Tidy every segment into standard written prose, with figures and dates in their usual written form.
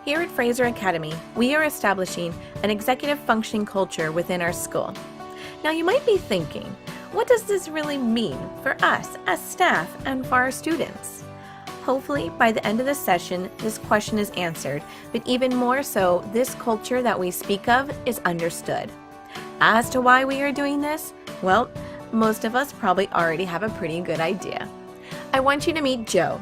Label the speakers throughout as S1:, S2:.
S1: Here at Fraser Academy, we are establishing an executive functioning culture within our school. Now you might be thinking, what does this really mean for us as staff and for our students? Hopefully, by the end of the session, this question is answered, but even more so, this culture that we speak of is understood. As to why we are doing this, well, most of us probably already have a pretty good idea. I want you to meet Joe.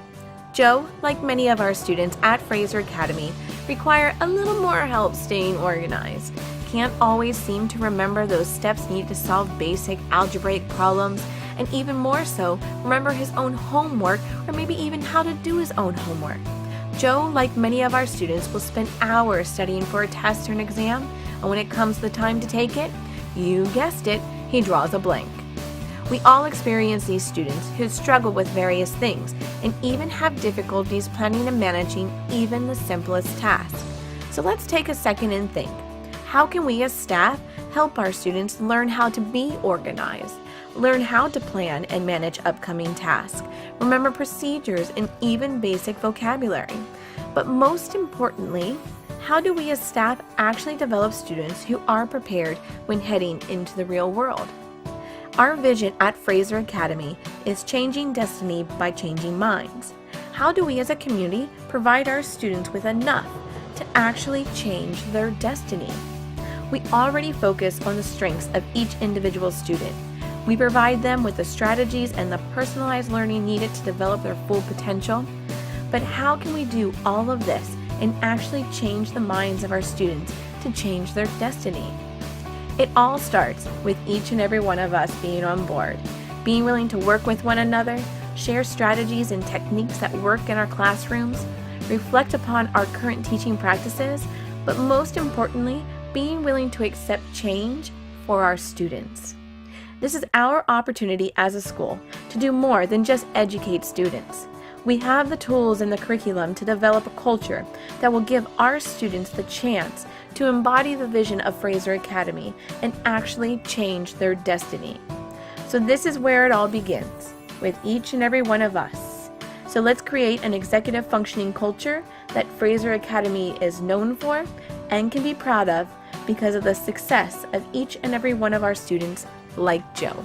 S1: Joe, like many of our students at Fraser Academy, require a little more help staying organized. Can't always seem to remember those steps needed to solve basic algebraic problems, and even more so, remember his own homework or maybe even how to do his own homework. Joe, like many of our students, will spend hours studying for a test or an exam, and when it comes the time to take it, you guessed it, he draws a blank. We all experience these students who struggle with various things and even have difficulties planning and managing even the simplest tasks. So let's take a second and think. How can we as staff help our students learn how to be organized, learn how to plan and manage upcoming tasks, remember procedures and even basic vocabulary? But most importantly, how do we as staff actually develop students who are prepared when heading into the real world? Our vision at Fraser Academy is changing destiny by changing minds. How do we as a community provide our students with enough to actually change their destiny? We already focus on the strengths of each individual student. We provide them with the strategies and the personalized learning needed to develop their full potential. But how can we do all of this and actually change the minds of our students to change their destiny? It all starts with each and every one of us being on board, being willing to work with one another, share strategies and techniques that work in our classrooms, reflect upon our current teaching practices, but most importantly, being willing to accept change for our students. This is our opportunity as a school to do more than just educate students. We have the tools and the curriculum to develop a culture that will give our students the chance to embody the vision of Fraser Academy and actually change their destiny. So this is where it all begins, with each and every one of us. So let's create an executive functioning culture that Fraser Academy is known for and can be proud of because of the success of each and every one of our students like Joe.